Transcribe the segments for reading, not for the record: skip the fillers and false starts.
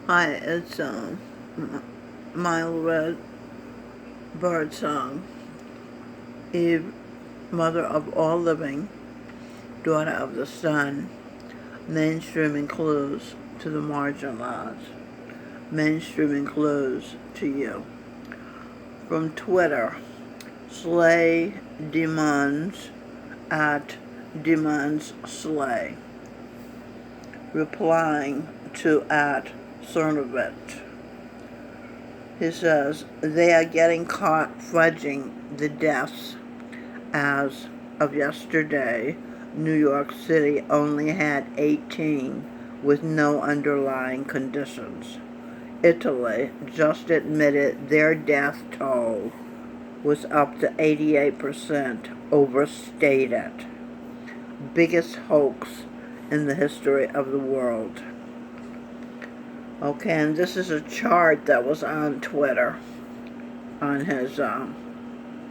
Hi, it's my red bird song. Eve, mother of all living, daughter of the sun, mainstreaming clues to the marginalized, mainstreaming clues to you. From Twitter, Slay Demons at Demons Slay, replying to at Cernovich. He says, they are getting caught fudging the deaths. As of yesterday, New York City only had 18 with no underlying conditions. Italy just admitted their death toll was up to 88%, overstated. Biggest hoax in the history of the world. Okay, and this is a chart that was on Twitter, on his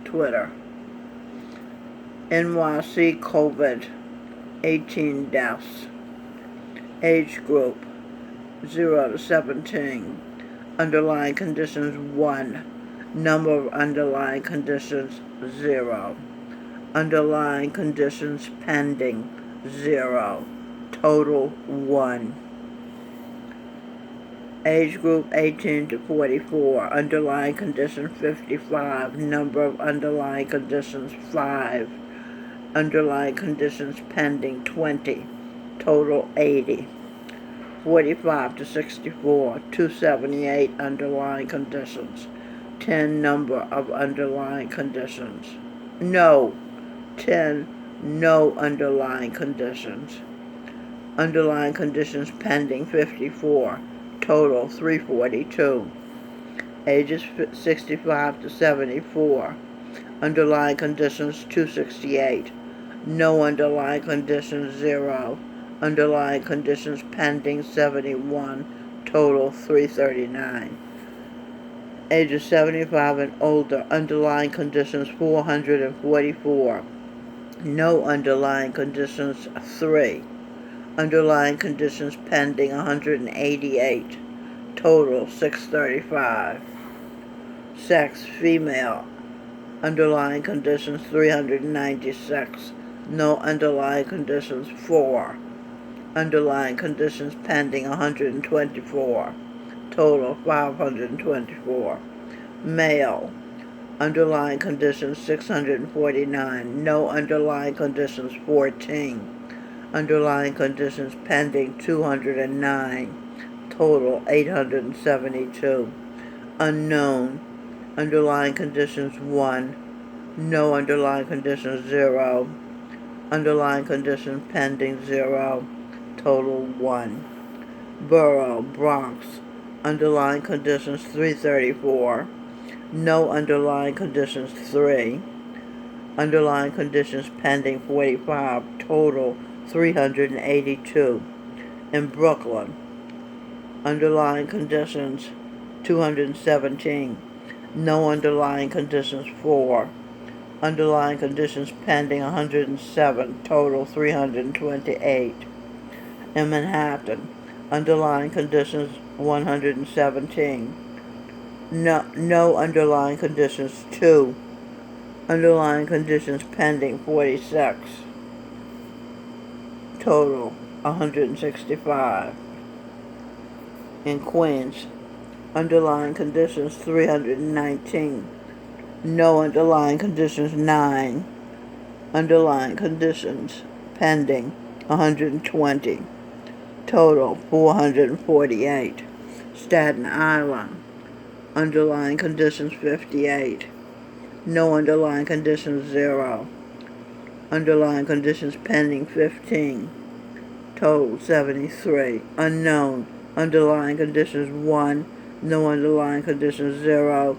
Twitter. NYC COVID-18 deaths. Age group 0 to 17. Underlying conditions 1. Number of underlying conditions 0. Underlying conditions pending 0. Total 1. Age group 18 to 44. Underlying condition 55. Number of underlying conditions 5. Underlying conditions pending 20. Total 80. 45 to 64. 278 underlying conditions. 10 number of underlying conditions. No. 10 no underlying conditions. Underlying conditions pending 54. Total 342. Ages 65 to 74. Underlying conditions 268. No underlying conditions 0. Underlying conditions pending 71. Total 339. Ages 75 and older. Underlying conditions 444. No underlying conditions 3. Underlying conditions pending 188. Total 635. Sex female. Underlying conditions 396. No underlying conditions 4. Underlying conditions pending 124. Total 524. Male. Underlying conditions 649. No underlying conditions 14. Underlying conditions pending 209. Total 872. Unknown. Underlying conditions 1. No underlying conditions 0. Underlying conditions pending 0. Total 1. Borough, Bronx. Underlying conditions 334. No underlying conditions 3. Underlying conditions pending 45. Total 382. In Brooklyn. Underlying conditions 217. No underlying conditions 4. Underlying conditions pending 107. Total 328. In Manhattan. Underlying conditions 117. No underlying conditions 2. Underlying conditions pending 46. Total 165. In Queens. Underlying conditions 319. No underlying conditions 9. Underlying conditions pending 120. Total 448. Staten Island. Underlying conditions 58. No underlying conditions 0. Underlying conditions pending 15. Total 73. Unknown. Underlying conditions 1. No underlying conditions 0.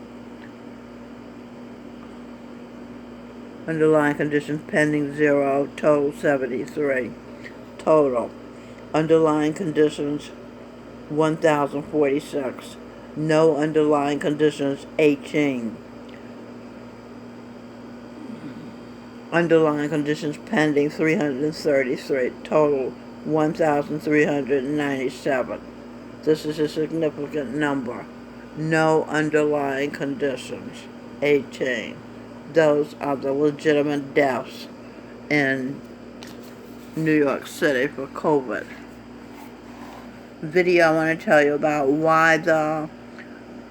Underlying conditions pending 0. Total 73. Total. Underlying conditions 1,046. No underlying conditions 18. Underlying conditions pending 333. Total 1,397. This is a significant number. No underlying conditions. 18. Those are the legitimate deaths in New York City for COVID. Video I want to tell you about why the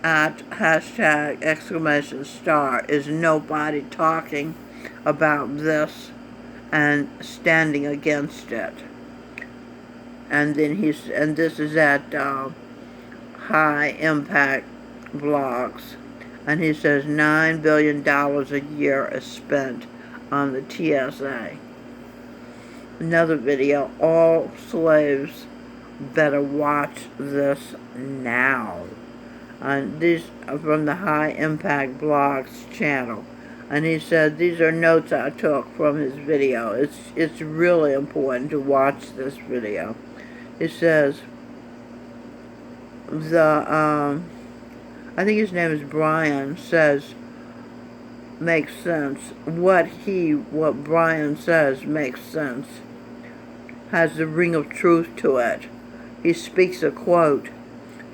@ exclamation star is nobody talking about this and standing against it. And then this is at High Impact Blogs, and he says $9 billion a year is spent on the TSA. Another video, all slaves better watch this now. And these are from the High Impact Blogs channel. And he said, these are notes I took from his video. It's really important to watch this video. It says, I think his name is Brian, says, makes sense. What Brian says makes sense. Has the ring of truth to it. He speaks a quote,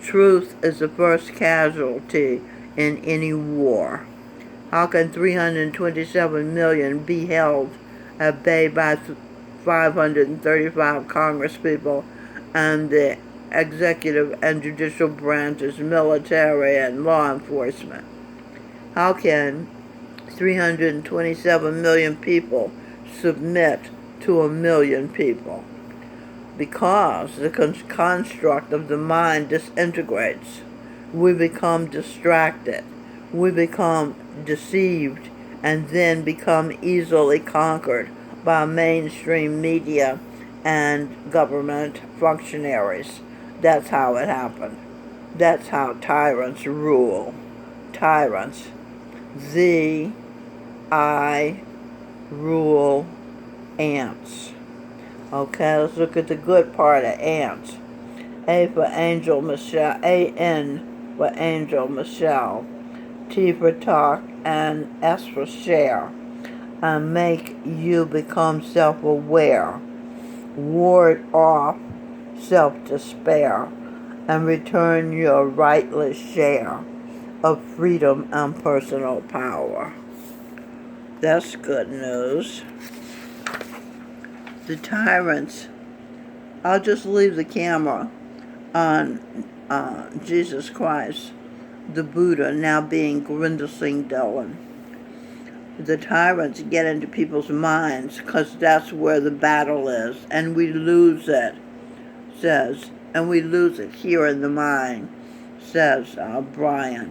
"Truth is the first casualty in any war. How can 327 million be held at bay by 535 congresspeople and the executive and judicial branches, military and law enforcement? How can 327 million people submit to 1 million people? Because the construct of the mind disintegrates. We become distracted. We become deceived and then become easily conquered by mainstream media and government functionaries. That's how it happened. That's how tyrants rule. Tyrants. I rule ants. Okay, let's look at the good part of ants. A for Angel Michelle, A-N for Angel Michelle, T for talk, and S for share. And make you become self-aware. Ward off self-despair and return your rightly share of freedom and personal power. That's good news. The tyrants, I'll just leave the camera on Jesus Christ, the Buddha, now being Grindel Dillon. The tyrants get into people's minds because that's where the battle is, and we lose it, and we lose it here in the mind, says Brian.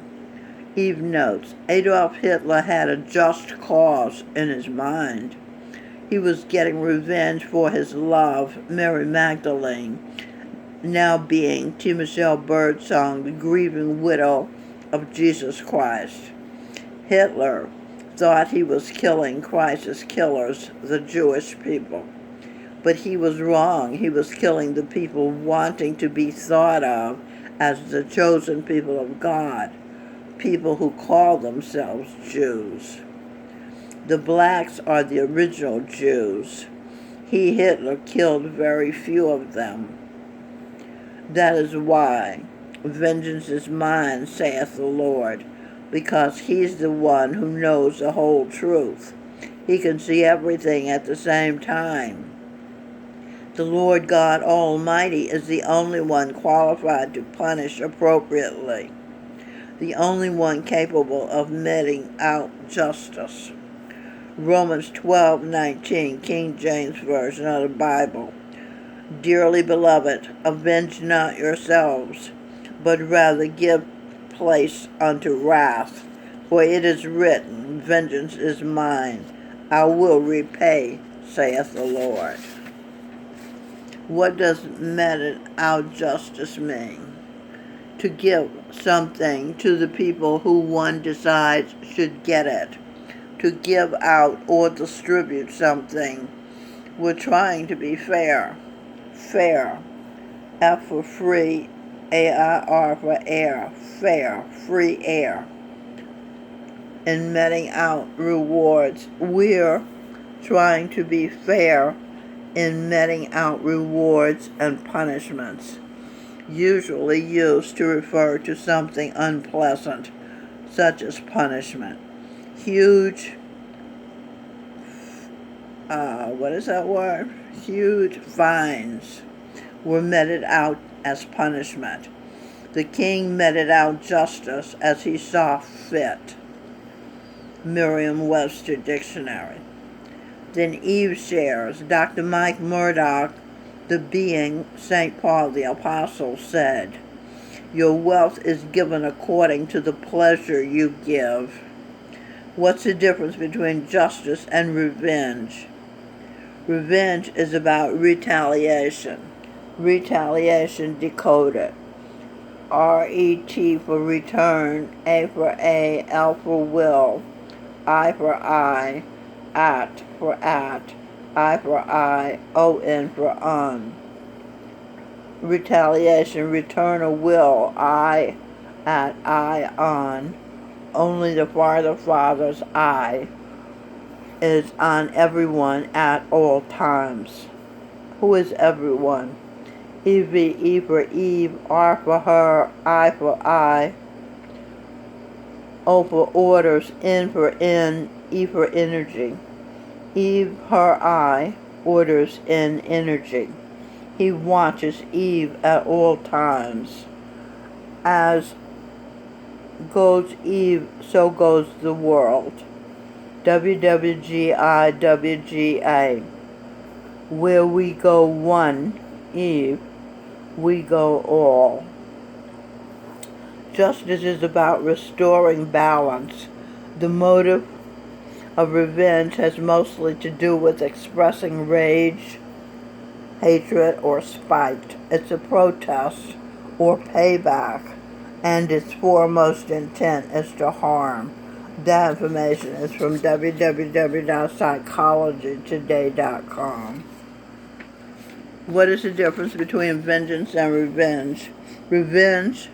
Eve notes, Adolf Hitler had a just cause in his mind. He was getting revenge for his love, Mary Magdalene, now being T. Michelle Birdsong, the grieving widow of Jesus Christ. Hitler thought he was killing Christ's killers, the Jewish people. But he was wrong. He was killing the people wanting to be thought of as the chosen people of God, people who call themselves Jews. The blacks are the original Jews. Hitler, killed very few of them. That is why vengeance is mine, saith the Lord, because he's the one who knows the whole truth. He can see everything at the same time. The Lord God Almighty is the only one qualified to punish appropriately, the only one capable of meting out justice. Romans 12:19, King James Version of the Bible. Dearly beloved, avenge not yourselves, but rather give place unto wrath. For it is written, vengeance is mine, I will repay, saith the Lord. What does meted out justice mean? To give something to the people who one decides should get it. To give out or distribute something. We're trying to be fair. Fair. F for free, A-I-R for air. Fair. Free air. In meting out rewards, we're trying to be fair in meting out rewards and punishments. usually used to refer to something unpleasant, such as punishment. Huge, what is that word? Huge fines were meted out as punishment. The king meted out justice as he saw fit. Merriam-Webster Dictionary. Then Eve shares. Dr. Mike Murdock, the being St. Paul the Apostle, said, "Your wealth is given according to the pleasure you give." What's the difference between justice and revenge? Revenge is about retaliation. Retaliation decoded. R-E-T for return, A for A, L for will, I for I, at for at, I for I, O-N for on. Retaliation, return a will, I at, I on. Only the Father's eye is on everyone at all times. Who is everyone? Eve, E for Eve, R for her, I for I, O for orders, N for in, E for energy. Eve, her I, orders in energy. He watches Eve at all times. As goes Eve, so goes the world. WWGI, WGA. Where we go one, Eve, we go all. Justice is about restoring balance. The motive of revenge has mostly to do with expressing rage, hatred, or spite. It's a protest or payback, and its foremost intent is to harm. That information is from www.psychologytoday.com. What is the difference between vengeance and revenge? Revenge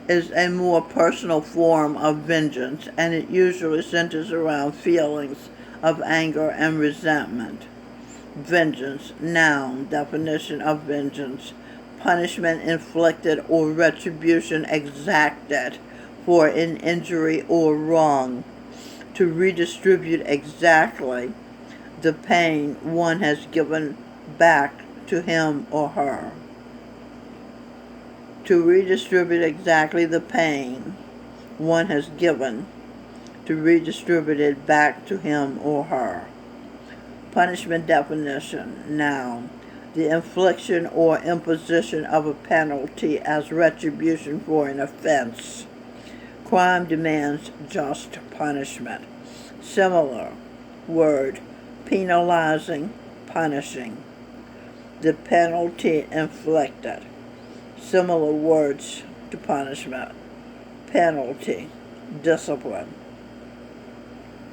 is a more personal form of vengeance, and it usually centers around feelings of anger and resentment. Vengeance, noun, definition of vengeance, punishment inflicted or retribution exacted for an injury or wrong, to redistribute exactly the pain one has given back to him or her. To redistribute exactly the pain one has given, to redistribute it back to him or her. Punishment definition, noun, the infliction or imposition of a penalty as retribution for an offense. Crime demands just punishment. Similar word, penalizing, punishing. The penalty inflicted. Similar words to punishment. Penalty, discipline.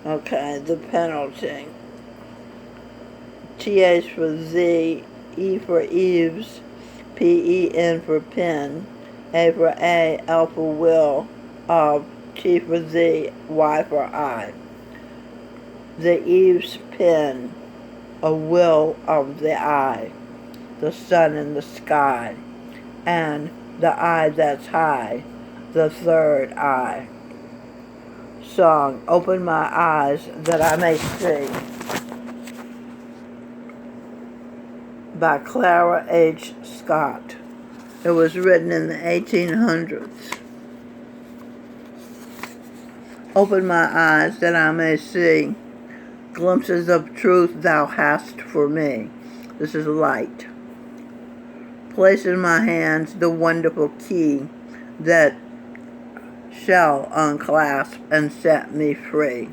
Okay, the penalty. TH for Z, E for Eves, PEN for pen, A for A, L for will, of, T for Z, Y for I. The Eve's pen, a will of the eye, the sun in the sky, and the eye that's high, the third eye. Song, Open My Eyes That I May See, by Clara H. Scott. It was written in the 1800s. Open my eyes that I may see glimpses of truth thou hast for me. This is light. Place in my hands the wonderful key that shall unclasp and set me free.